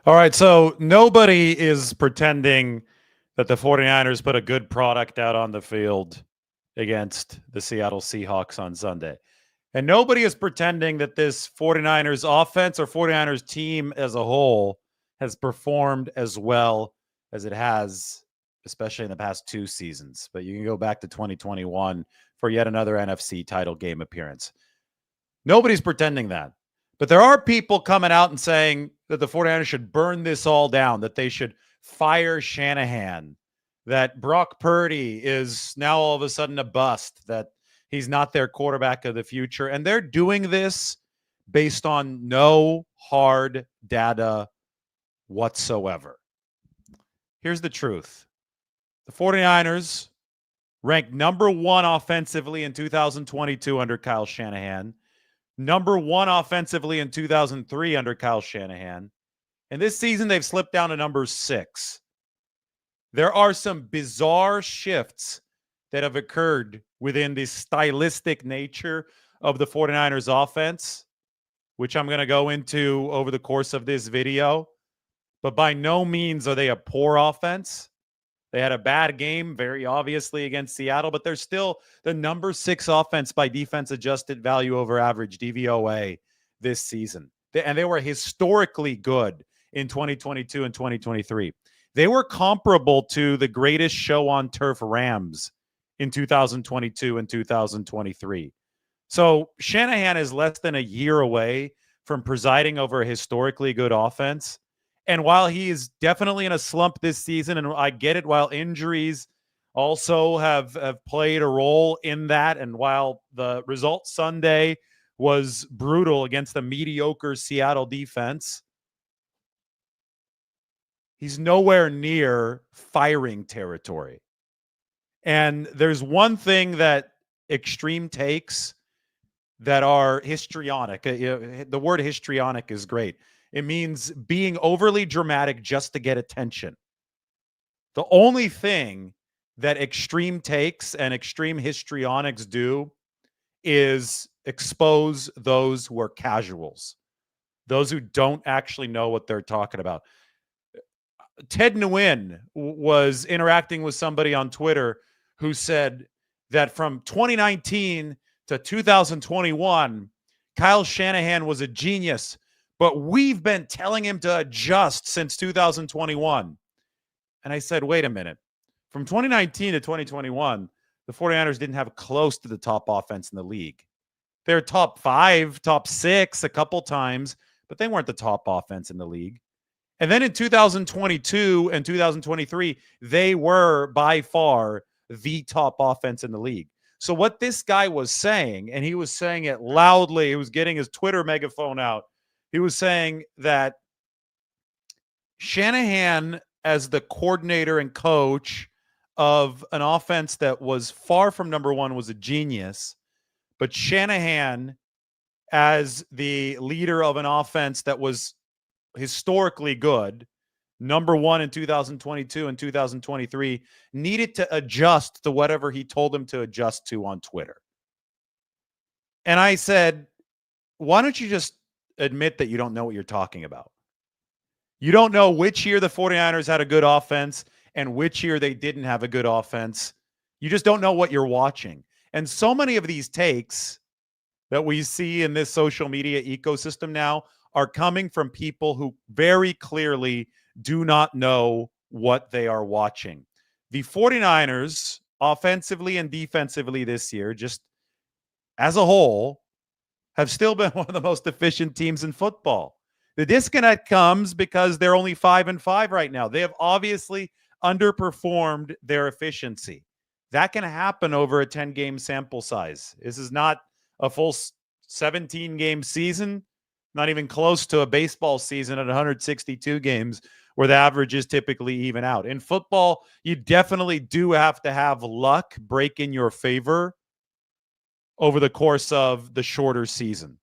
All right, so nobody is pretending that the 49ers put a good product out on the field against the Seattle Seahawks on Sunday. And nobody is pretending that this 49ers offense or 49ers team as a whole has performed as well as it has, especially in the past two seasons. But you can go back to 2021 for yet another NFC title game appearance. Nobody's pretending that. But there are people coming out and saying that the 49ers should burn this all down, that they should fire Shanahan, that Brock Purdy is now all of a sudden a bust, that he's not their quarterback of the future. And they're doing this based on no hard data whatsoever. Here's the truth. The 49ers ranked number one offensively in 2022 under Kyle Shanahan, number one offensively in 2003 under Kyle Shanahan. And this season, they've slipped down to number 6. There are some bizarre shifts that have occurred within the stylistic nature of the 49ers offense, which I'm going to go into over the course of this video. But by no means are they a poor offense. They had a bad game, very obviously, against Seattle, but they're still the number 6 offense by defense adjusted value over average, DVOA, this season. And they were historically good in 2022 and 2023. They were comparable to the greatest show on turf Rams in 2022 and 2023. So Shanahan is less than a year away from presiding over a historically good offense. And while he is definitely in a slump this season, and I get it, while injuries also have played a role in that, and while the result Sunday was brutal against the mediocre Seattle defense, he's nowhere near firing territory. And there's one thing that extreme takes that are histrionic. The word histrionic is great. It means being overly dramatic just to get attention. The only thing that extreme takes and extreme histrionics do is expose those who are casuals, those who don't actually know what they're talking about. Ted Nguyen was interacting with somebody on Twitter who said that from 2019 to 2021, Kyle Shanahan was a genius, but we've been telling him to adjust since 2021. And I said, wait a minute. From 2019 to 2021, the 49ers didn't have close to the top offense in the league. They're top 5, top 6 a couple times, but they weren't the top offense in the league. And then in 2022 and 2023, they were by far the top offense in the league. So what this guy was saying, and he was saying it loudly, he was getting his Twitter megaphone out. He was saying that Shanahan, as the coordinator and coach of an offense that was far from number one, was a genius. But Shanahan, as the leader of an offense that was historically good, number one in 2022 and 2023, needed to adjust to whatever he told him to adjust to on Twitter. And I said, why don't you just admit that you don't know what you're talking about? You don't know which year the 49ers had a good offense and which year they didn't have a good offense. You just don't know what you're watching. And so many of these takes that we see in this social media ecosystem now are coming from people who very clearly do not know what they are watching. The 49ers, offensively and defensively this year, just as a whole, have still been one of the most efficient teams in football. The disconnect comes because they're only 5-5 right now. They have obviously underperformed their efficiency. That can happen over a 10-game sample size. This is not a full 17-game season, not even close to a baseball season at 162 games where the averages typically even out. In football, you definitely do have to have luck break in your favor over the course of the shorter season.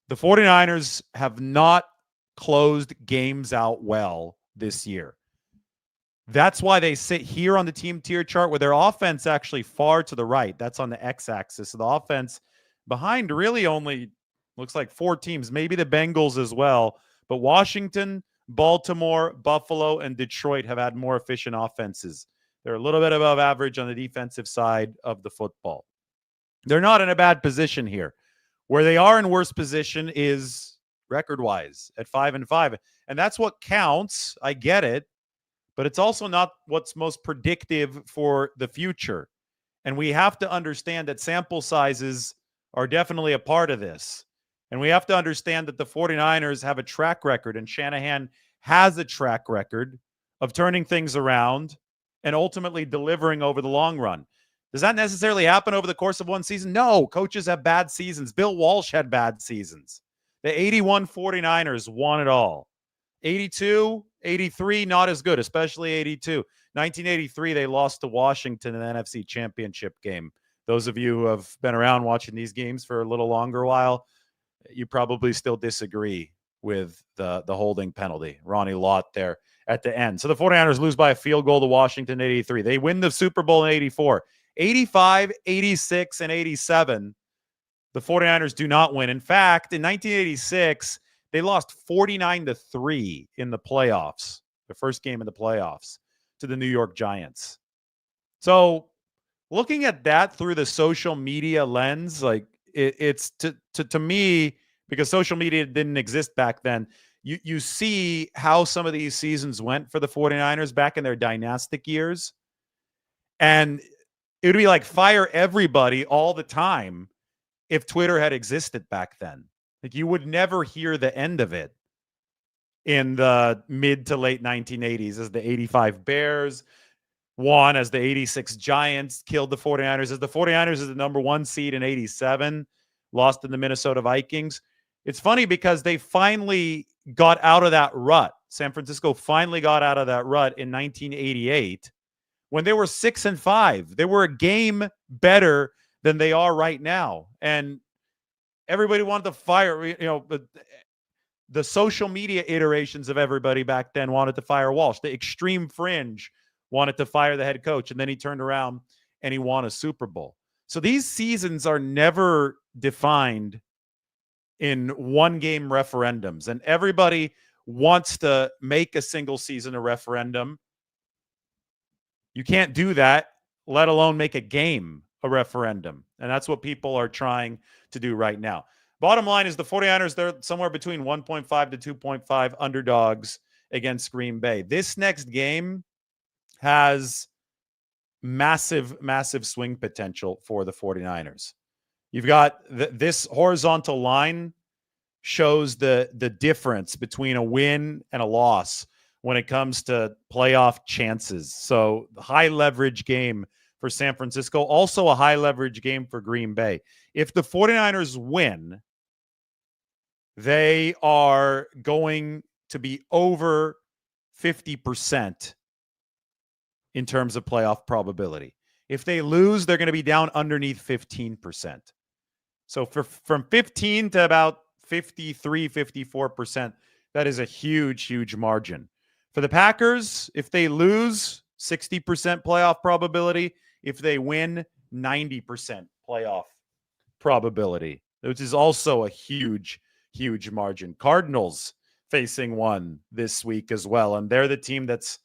The 49ers have not closed games out well this year. That's why they sit here on the team tier chart with their offense actually far to the right. That's on the x-axis. So the offense behind really only looks like 4 teams, maybe the Bengals as well. But Washington, Baltimore, Buffalo, and Detroit have had more efficient offenses. They're a little bit above average on the defensive side of the football. They're not in a bad position here. Where they are in worse position is record-wise at 5-5. And that's what counts. I get it. But it's also not what's most predictive for the future. And we have to understand that sample sizes are definitely a part of this. And we have to understand that the 49ers have a track record, and Shanahan has a track record of turning things around and ultimately delivering over the long run. Does that necessarily happen over the course of one season? No. Coaches have bad seasons. Bill Walsh had bad seasons. The 81 49ers won it all. 82, 83, not as good, especially 82. 1983, they lost to Washington in the NFC Championship game. Those of you who have been around watching these games for a little longer while, you probably still disagree with the holding penalty. Ronnie Lott there at the end. So the 49ers lose by a field goal to Washington in 83. They win the Super Bowl in 84. 85, 86, and 87, the 49ers do not win. In fact, in 1986, they lost 49-3 in the playoffs, the first game in the playoffs, to the New York Giants. So looking at that through the social media lens, like it's to me, because social media didn't exist back then, you see how some of these seasons went for the 49ers back in their dynastic years. And it would be like fire everybody all the time if Twitter had existed back then. Like, you would never hear the end of it in the mid to late 1980s as the 85 Bears won, as the 86 Giants killed the 49ers, as the 49ers is the number one seed in 87, lost to the Minnesota Vikings. It's funny because they finally got out of that rut. San Francisco finally got out of that rut in 1988 when they were 6-5. They were a game better than they are right now. And everybody wanted to fire, the social media iterations of everybody back then wanted to fire Walsh. The extreme fringe wanted to fire the head coach, and then he turned around and he won a Super Bowl. So these seasons are never defined in one-game referendums, and everybody wants to make a single season a referendum. You can't do that, let alone make a game a referendum. And that's what people are trying to do right now. Bottom line is the 49ers, they're somewhere between 1.5 to 2.5 underdogs against Green Bay. This next game has massive, massive swing potential for the 49ers. You've got this horizontal line shows the difference between a win and a loss when it comes to playoff chances. So high leverage game for San Francisco, also a high leverage game for Green Bay. If the 49ers win, they are going to be over 50% in terms of playoff probability. If they lose, they're going to be down underneath 15%. So from 15 to about 53, 54%, that is a huge, huge margin. For the Packers, if they lose, 60% playoff probability. If they win, 90% playoff probability, which is also a huge, huge margin. Cardinals facing one this week as well, and they're the team that's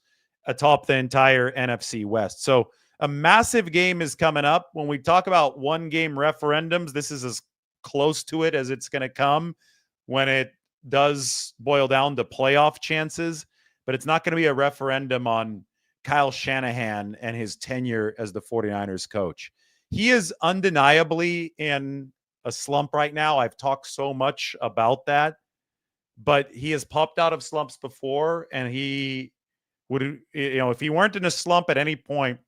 atop the entire NFC West. So a massive game is coming up. When we talk about one-game referendums, this is as close to it as it's going to come when it does boil down to playoff chances. But it's not going to be a referendum on Kyle Shanahan and his tenure as the 49ers coach. He is undeniably in a slump right now. I've talked so much about that, but he has popped out of slumps before, and he would, if he weren't in a slump at any point,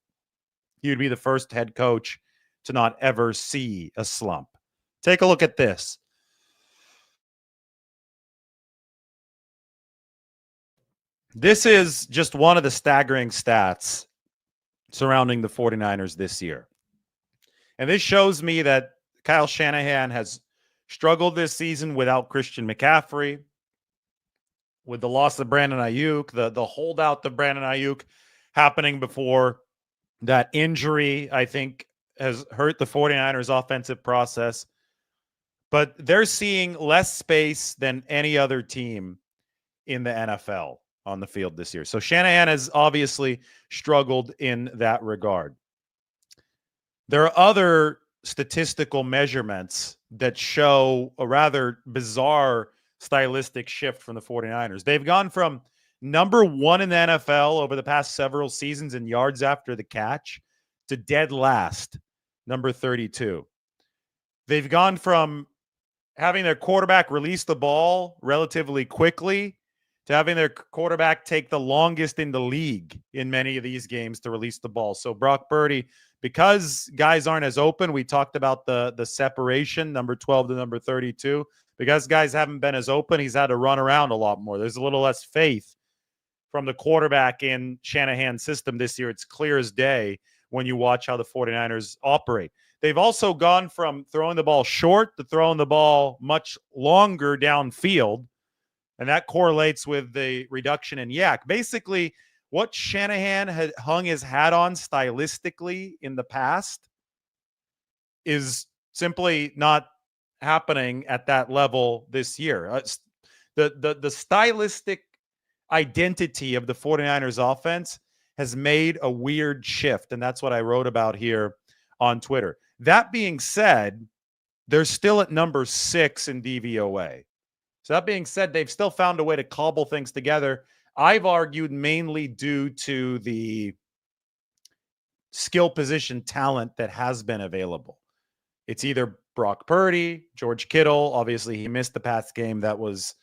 he would be the first head coach to not ever see a slump. Take a look at this. This is just one of the staggering stats surrounding the 49ers this year. And this shows me that Kyle Shanahan has struggled this season without Christian McCaffrey, with the loss of Brandon Ayuk, the holdout of Brandon Ayuk happening before that injury, I think, has hurt the 49ers offensive process. But they're seeing less space than any other team in the NFL on the field this year. So Shanahan has obviously struggled in that regard. There are other statistical measurements that show a rather bizarre stylistic shift from the 49ers. They've gone from number 1 in the NFL over the past several seasons in yards after the catch to dead last, number 32. They've gone from having their quarterback release the ball relatively quickly to having their quarterback take the longest in the league in many of these games to release the ball. So Brock Purdy, because guys aren't as open, we talked about the separation, number 12 to number 32. Because guys haven't been as open, he's had to run around a lot more. There's a little less faith from the quarterback in Shanahan's system this year. It's clear as day when you watch how the 49ers operate. They've also gone from throwing the ball short to throwing the ball much longer downfield, and that correlates with the reduction in yak. Basically, what Shanahan had hung his hat on stylistically in the past is simply not happening at that level this year. The stylistic identity of the 49ers offense has made a weird shift, and that's what I wrote about here on Twitter. That being said, they're still at number 6 in DVOA. So that being said, they've still found a way to cobble things together. I've argued mainly due to the skill position talent that has been available. It's either Brock Purdy, George Kittle. Obviously, he missed the past game. That was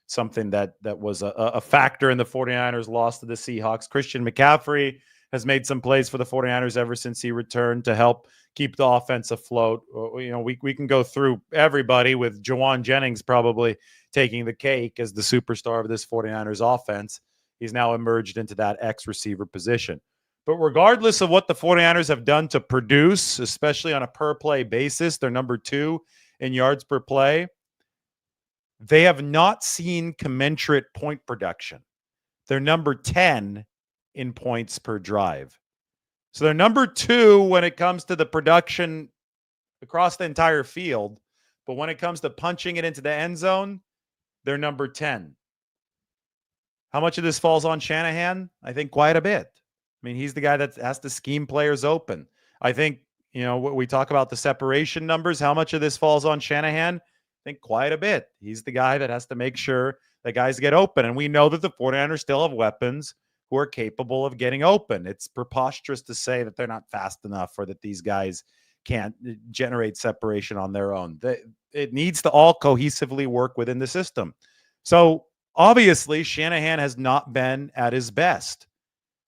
something that was a factor in the 49ers' loss to the Seahawks. Christian McCaffrey has made some plays for the 49ers ever since he returned to help keep the offense afloat. You know, we can go through everybody, with Jawan Jennings probably taking the cake as the superstar of this 49ers offense. He's now emerged into that X receiver position. But regardless of what the 49ers have done to produce, especially on a per play basis, they're number 2 in yards per play. They have not seen commensurate point production. They're number 10 in points per drive. So they're number 2 when it comes to the production across the entire field. But when it comes to punching it into the end zone, they're number 10. How much of this falls on Shanahan? I think quite a bit. I mean, he's the guy that has to scheme players open. I think, you know, we talk about the separation numbers. How much of this falls on Shanahan? I think quite a bit. He's the guy that has to make sure that guys get open. And we know that the 49ers still have weapons who are capable of getting open. It's preposterous to say that they're not fast enough or that these guys can't generate separation on their own. It needs to all cohesively work within the system. So obviously, Shanahan has not been at his best.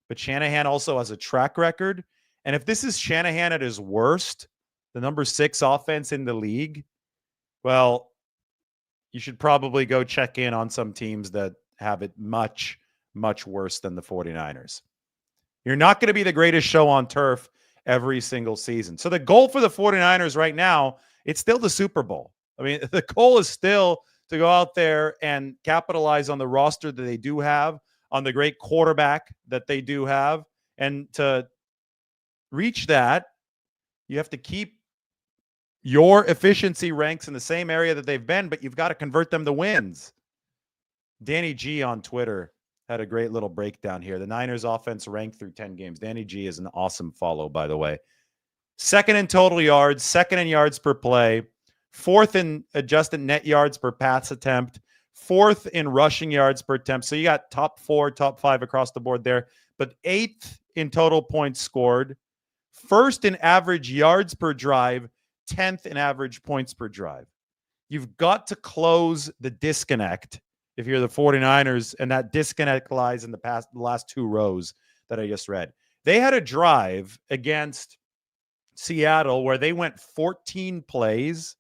But Shanahan also has a track record. And if this is Shanahan at his worst, the number 6 offense in the league, well, you should probably go check in on some teams that have it much, much worse than the 49ers. You're not going to be the greatest show on turf every single season. So the goal for the 49ers right now, it's still the Super Bowl. I mean, the goal is still to go out there and capitalize on the roster that they do have, on the great quarterback that they do have. And to reach that, you have to keep your efficiency ranks in the same area that they've been, but you've got to convert them to wins. Danny G on Twitter had a great little breakdown here. The Niners offense ranked through 10 games. Danny G is an awesome follow, by the way. 2nd in total yards, 2nd in yards per play, 4th in adjusted net yards per pass attempt, 4th in rushing yards per attempt. So you got top 4, top 5 across the board there, but 8th in total points scored, 1st in average yards per drive, 10th in average points per drive. You've got to close the disconnect if you're the 49ers, and that disconnect lies in the last 2 rows that I just read. They had a drive against Seattle where they went 14 plays,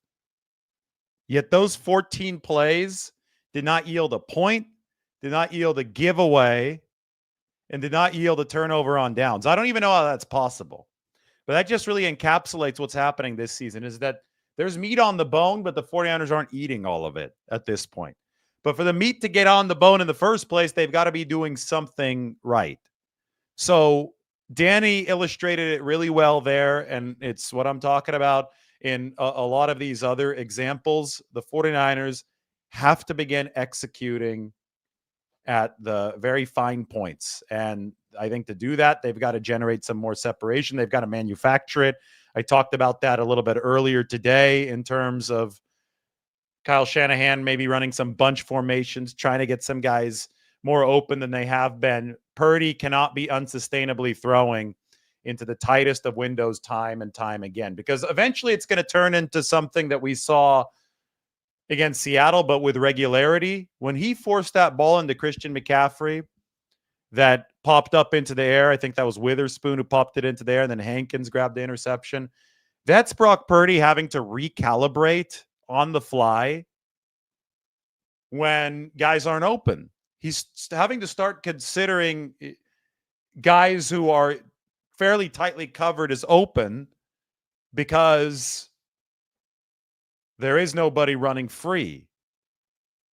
yet those 14 plays did not yield a point, did not yield a giveaway, and did not yield a turnover on downs. I don't even know how that's possible. But that just really encapsulates what's happening this season, is that there's meat on the bone, but the 49ers aren't eating all of it at this point. But for the meat to get on the bone in the first place, they've got to be doing something right. So Danny illustrated it really well there, and it's what I'm talking about in a lot of these other examples. The 49ers have to begin executing at the very fine points. And I think to do that, they've got to generate some more separation. They've got to manufacture it. I talked about that a little bit earlier today in terms of Kyle Shanahan maybe running some bunch formations, trying to get some guys more open than they have been. Purdy cannot be unsustainably throwing into the tightest of windows time and time again, because eventually it's going to turn into something that we saw against Seattle, but with regularity. When he forced that ball into Christian McCaffrey that popped up into the air, I think that was Witherspoon who popped it into the air, and then Hankins grabbed the interception. That's Brock Purdy having to recalibrate on the fly when guys aren't open. He's having to start considering guys who are fairly tightly covered as open because there is nobody running free.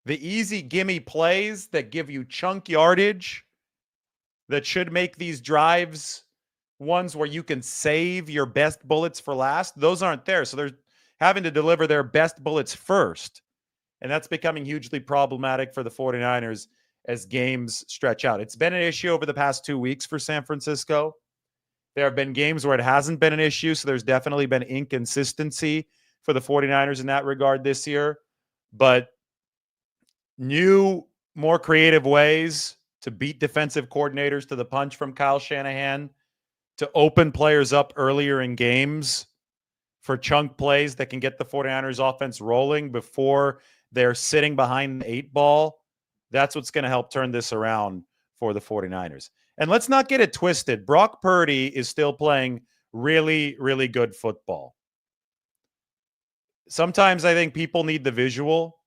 The easy gimme plays that give you chunk yardage that should make these drives ones where you can save your best bullets for last, those aren't there. So they're having to deliver their best bullets first. And that's becoming hugely problematic for the 49ers as games stretch out. It's been an issue over the past 2 weeks for San Francisco. There have been games where it hasn't been an issue, so there's definitely been inconsistency for the 49ers in that regard this year. But new, more creative ways to beat defensive coordinators to the punch from Kyle Shanahan, to open players up earlier in games for chunk plays that can get the 49ers offense rolling before they're sitting behind the 8 ball. That's what's going to help turn this around for the 49ers. And let's not get it twisted. Brock Purdy is still playing really, really good football. Sometimes I think people need the visual.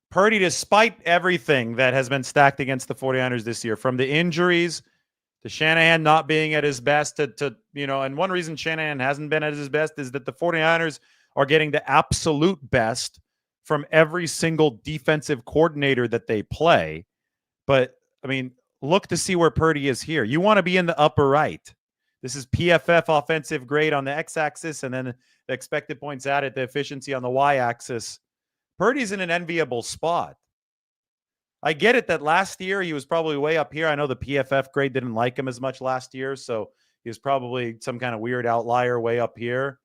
Purdy, despite everything that has been stacked against the 49ers this year, from the injuries to Shanahan not being at his best, and one reason Shanahan hasn't been at his best is that the 49ers are getting the absolute best from every single defensive coordinator that they play. But, I mean, look to see where Purdy is here. You want to be in the upper right. This is PFF offensive grade on the x-axis, and then the expected points added, the efficiency on the y-axis. Purdy's in an enviable spot. I get it that last year he was probably way up here. I know the PFF grade didn't like him as much last year, so he was probably some kind of weird outlier way up here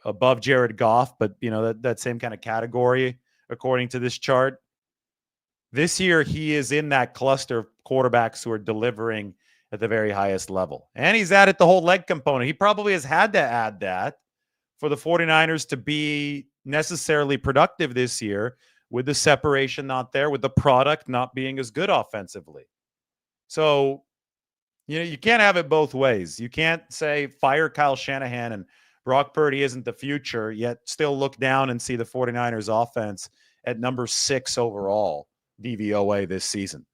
above Jared Goff, but that same kind of category according to this chart. This year he is in that cluster of quarterbacks who are delivering at the very highest level. And he's added the whole leg component. He probably has had to add that for the 49ers to be necessarily productive this year, with the separation not there, with the product not being as good offensively. So, you can't have it both ways. You can't say fire Kyle Shanahan and Brock Purdy isn't the future, yet still look down and see the 49ers offense at number 6 overall DVOA this season.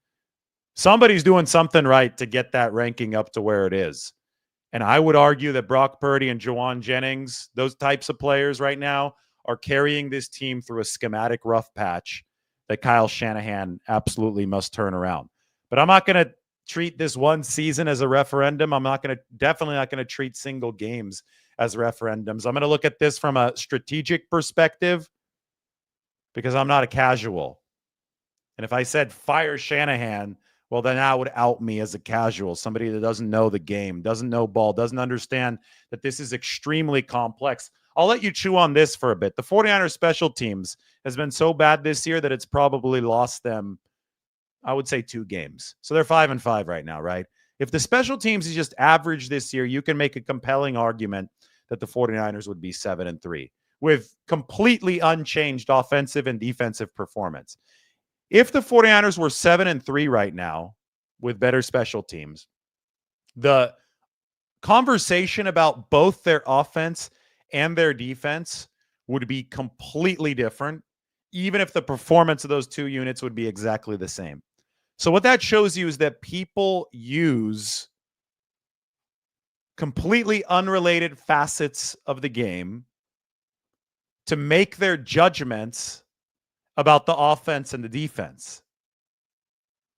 Somebody's doing something right to get that ranking up to where it is. And I would argue that Brock Purdy and Juwan Jennings, those types of players right now, are carrying this team through a schematic rough patch that Kyle Shanahan absolutely must turn around. But I'm not going to treat this one season as a referendum. Definitely not going to treat single games as referendums. I'm going to look at this from a strategic perspective because I'm not a casual. And if I said fire Shanahan, well, then that would out me as a casual, somebody that doesn't know the game, doesn't know ball, doesn't understand that this is extremely complex. I'll let you chew on this for a bit. The 49ers special teams has been so bad this year that it's probably lost them, I would say, 2 games. So they're 5-5 right now, right? If the special teams is just average this year, you can make a compelling argument that the 49ers would be 7-3 with completely unchanged offensive and defensive performance. If the 49ers were 7-3 right now with better special teams, the conversation about both their offense and their defense would be completely different, even if the performance of those 2 units would be exactly the same. So what that shows you is that people use completely unrelated facets of the game to make their judgments about the offense and the defense.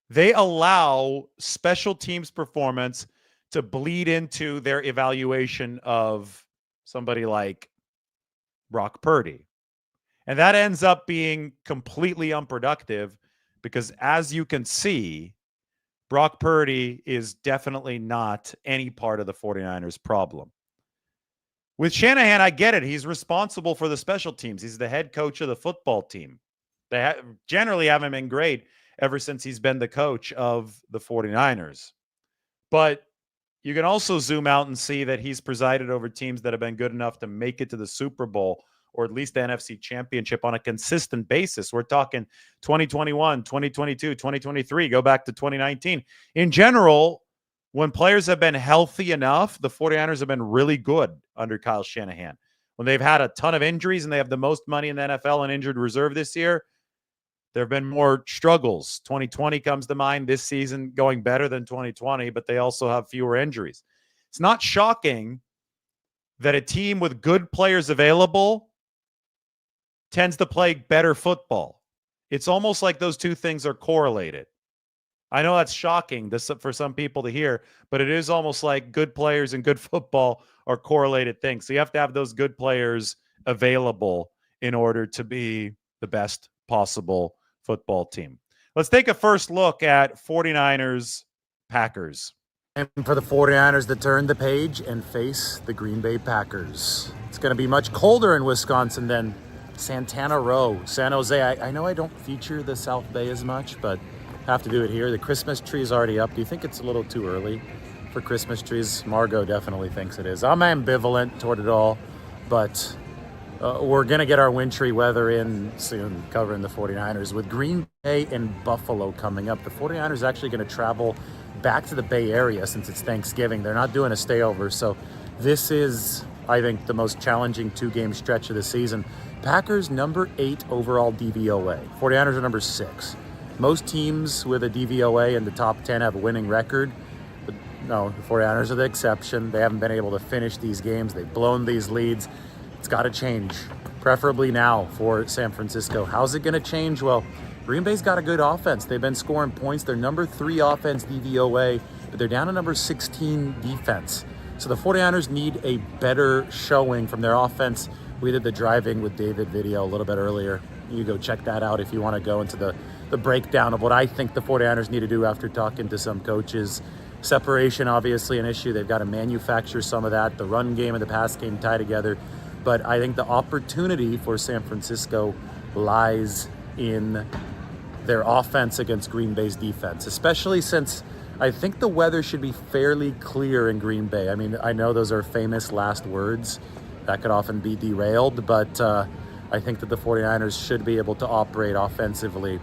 They allow special teams performance to bleed into their evaluation of somebody like Brock Purdy. And that ends up being completely unproductive because as you can see, Brock Purdy is definitely not any part of the 49ers problem. With Shanahan, I get it. He's responsible for the special teams. He's the head coach of the football team. They generally haven't been great ever since he's been the coach of the 49ers. But you can also zoom out and see that he's presided over teams that have been good enough to make it to the Super Bowl or at least the NFC Championship on a consistent basis. We're talking 2021, 2022, 2023, go back to 2019. In general, when players have been healthy enough, the 49ers have been really good under Kyle Shanahan. When they've had a ton of injuries and they have the most money in the NFL in injured reserve this year, there have been more struggles. 2020 comes to mind, this season going better than 2020, but they also have fewer injuries. It's not shocking that a team with good players available tends to play better football. It's almost like those two things are correlated. I know that's shocking for some people to hear, but it is almost like good players and good football are correlated things. So you have to have those good players available in order to be the best possible football team. Let's take a first look at 49ers Packers. And for the 49ers to turn the page and face the Green Bay Packers. It's going to be much colder in Wisconsin than Santana Row, San Jose. I know I don't feature the South Bay as much, but have to do it here. The Christmas tree is already up. Do you think it's a little too early for Christmas trees? Margot definitely thinks it is. I'm ambivalent toward it all, but we're going to get our wintry weather in soon, covering the 49ers. With Green Bay and Buffalo coming up, the 49ers are actually going to travel back to the Bay Area since it's Thanksgiving. They're not doing a stayover, so this is, I think, the most challenging two-game stretch of the season. Packers number 8 overall DVOA. 49ers are number 6. Most teams with a DVOA in the top 10 have a winning record. But no, the 49ers are the exception. They haven't been able to finish these games. They've blown these leads. It's got to change, preferably now for San Francisco. How's it going to change? Well, Green Bay's got a good offense. They've been scoring points. They're number 3 offense DVOA, but they're down to number 16 defense. So the 49ers need a better showing from their offense. We did the Driving with David video a little bit earlier. You go check that out if you want to go into the breakdown of what I think the 49ers need to do after talking to some coaches. Separation, obviously, an issue. They've got to manufacture some of that. The run game and the pass game tie together. But I think the opportunity for San Francisco lies in their offense against Green Bay's defense, especially since I think the weather should be fairly clear in Green Bay. I mean, I know those are famous last words that could often be derailed, but I think that the 49ers should be able to operate offensively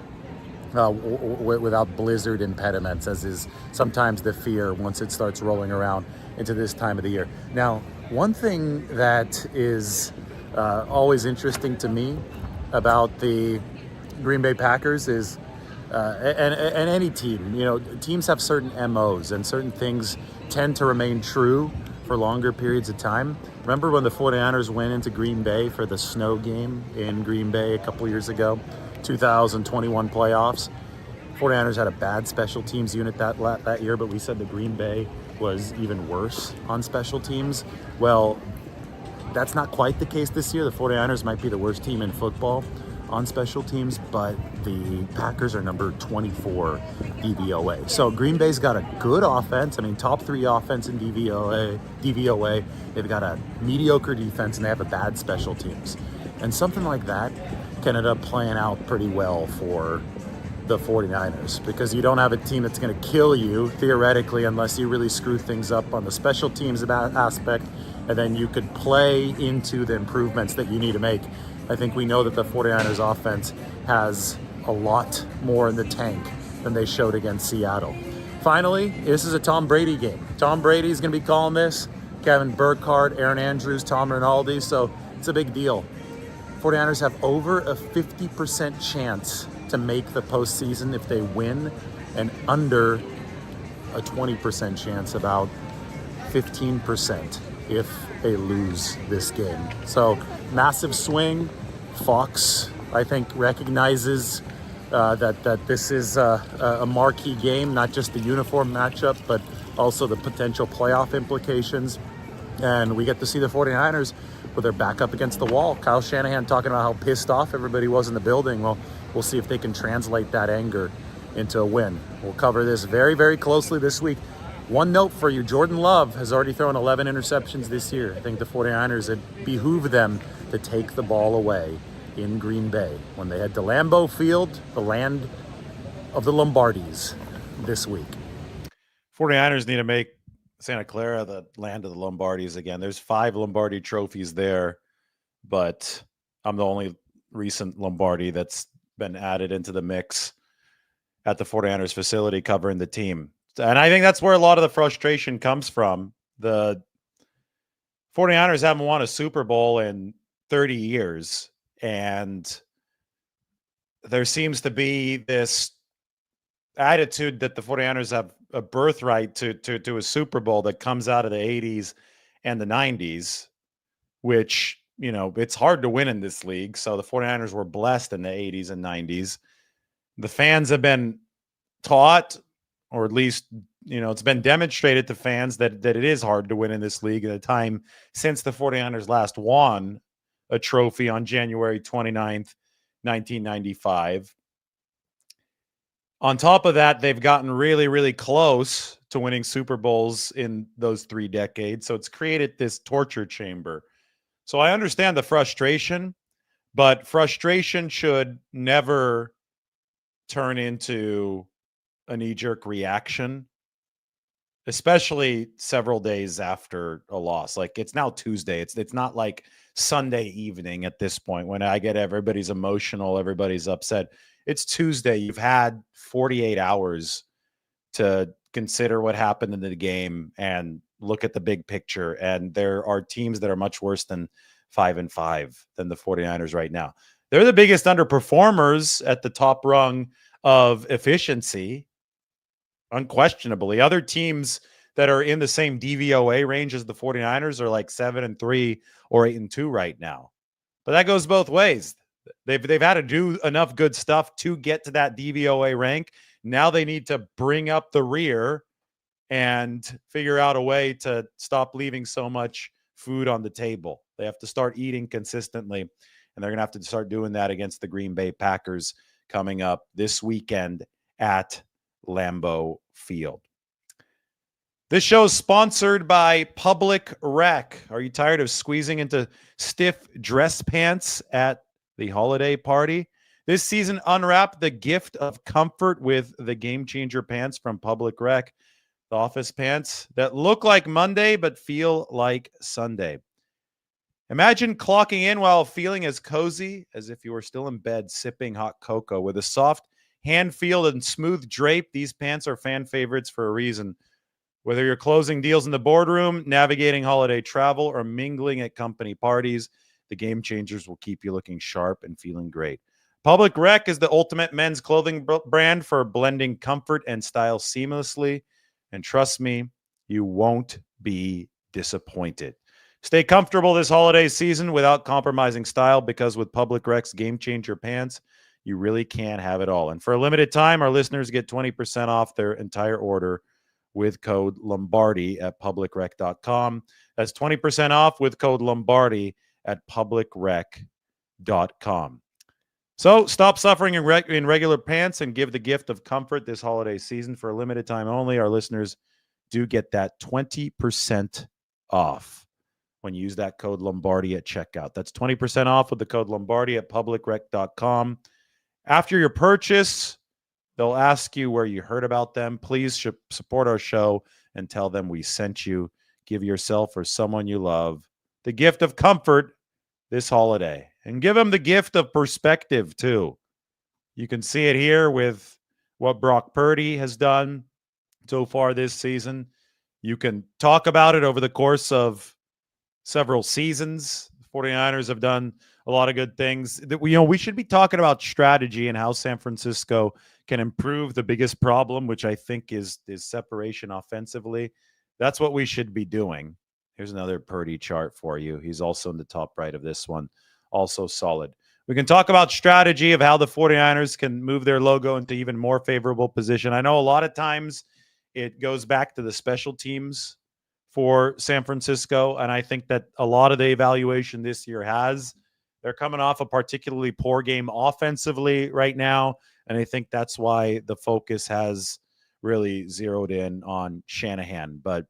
without blizzard impediments, as is sometimes the fear once it starts rolling around into this time of the year. Now, one thing that is always interesting to me about the Green Bay Packers is, and any team, you know, teams have certain MOs and certain things tend to remain true for longer periods of time. Remember when the 49ers went into Green Bay for the snow game in Green Bay a couple years ago, 2021 playoffs? 49ers had a bad special teams unit that year, but we said the Green Bay was even worse on special teams. Well, that's not quite the case this year. The 49ers might be the worst team in football on special teams, but the Packers are number 24 DVOA. So Green Bay's got a good offense. I mean, top 3 offense in DVOA. They've got a mediocre defense, and they have a bad special teams. And something like that can end up playing out pretty well for the 49ers, because you don't have a team that's going to kill you, theoretically, unless you really screw things up on the special teams aspect, and then you could play into the improvements that you need to make. I think we know that the 49ers offense has a lot more in the tank than they showed against Seattle. Finally, this is a Tom Brady game. Tom Brady's going to be calling this. Kevin Burkhardt, Aaron Andrews, Tom Rinaldi, so it's a big deal. 49ers have over a 50% chance to make the postseason if they win, and under a 20% chance, about 15% if they lose this game. So massive swing. Fox, I think, recognizes that this is a marquee game, not just the uniform matchup, but also the potential playoff implications. And we get to see the 49ers with their back up against the wall. Kyle Shanahan talking about how pissed off everybody was in the building. Well, we'll see if they can translate that anger into a win. We'll cover this very, very closely this week. One note for you, Jordan Love has already thrown 11 interceptions this year. I think the 49ers, it behooved them to take the ball away in Green Bay when they head to Lambeau Field, the land of the Lombardis, this week. 49ers need to make Santa Clara the land of the Lombardis again. There's 5 Lombardi trophies there, but I'm the only recent Lombardi that's been added into the mix at the 49ers facility covering the team. And I think that's where a lot of the frustration comes from. The 49ers haven't won a Super Bowl in 30 years, and there seems to be this attitude that the 49ers have a birthright to a Super Bowl that comes out of the 80s and the 90s, which, you know, it's hard to win in this league. So the 49ers were blessed in the 80s and 90s. The fans have been taught, or at least, you know, it's been demonstrated to fans that it is hard to win in this league at a time since the 49ers last won a trophy on January 29th, 1995. On top of that, they've gotten really, really close to winning Super Bowls in those 3 decades. So it's created this torture chamber. So I understand the frustration, but frustration should never turn into a knee-jerk reaction, especially several days after a loss. Like, it's now Tuesday. It's not like Sunday evening at this point when I get everybody's emotional, everybody's upset. It's Tuesday. You've had 48 hours to consider what happened in the game and look at the big picture. And there are teams that are much worse than 5-5 than the 49ers right now. They're the biggest underperformers at the top rung of efficiency, unquestionably. Other teams that are in the same DVOA range as the 49ers are like 7-3 or 8-2 right now. But that goes both ways. They've had to do enough good stuff to get to that DVOA rank. Now they need to bring up the rear and figure out a way to stop leaving so much food on the table. They have to start eating consistently, and they're going to have to start doing that against the Green Bay Packers coming up this weekend at Lambeau Field. This show is sponsored by Public Rec. Are you tired of squeezing into stiff dress pants at the holiday party? This season, unwrap the gift of comfort with the Game Changer pants from Public Rec. The office pants that look like Monday but feel like Sunday. Imagine clocking in while feeling as cozy as if you were still in bed sipping hot cocoa. With a soft hand feel and smooth drape, these pants are fan favorites for a reason. Whether you're closing deals in the boardroom, navigating holiday travel, or mingling at company parties, the Game Changers will keep you looking sharp and feeling great. Public Rec is the ultimate men's clothing brand for blending comfort and style seamlessly. And trust me, you won't be disappointed. Stay comfortable this holiday season without compromising style, because with Public Rec's Game Changer pants, you really can have it all. And for a limited time, our listeners get 20% off their entire order with code Lombardi at publicrec.com. That's 20% off with code Lombardi at publicrec.com. So stop suffering in regular pants and give the gift of comfort this holiday season. For a limited time only, our listeners do get that 20% off when you use that code Lombardi at checkout. That's 20% off with the code Lombardi at publicrec.com. After your purchase, they'll ask you where you heard about them. Please support our show and tell them we sent you. Give yourself or someone you love the gift of comfort this holiday. And give them the gift of perspective, too. You can see it here with what Brock Purdy has done so far this season. You can talk about it over the course of several seasons. The 49ers have done a lot of good things. We should be talking about strategy and how San Francisco can improve the biggest problem, which I think is separation offensively. That's what we should be doing. Here's another Purdy chart for you. He's also in the top right of this one. Also solid. We can talk about strategy of how the 49ers can move their logo into even more favorable position. I know a lot of times it goes back to the special teams for San Francisco, and I think that a lot of the evaluation this year has They're coming off a particularly poor game offensively right now, and I think that's why the focus has really zeroed in on Shanahan. But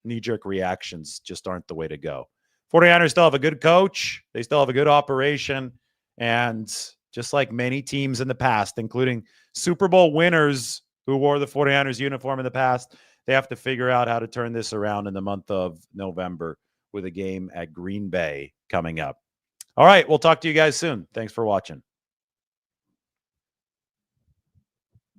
knee-jerk reactions just aren't the way to go. 49ers still have a good coach. They still have a good operation. And just like many teams in the past, including Super Bowl winners who wore the 49ers uniform in the past, they have to figure out how to turn this around in the month of November with a game at Green Bay coming up. All right, we'll talk to you guys soon. Thanks for watching.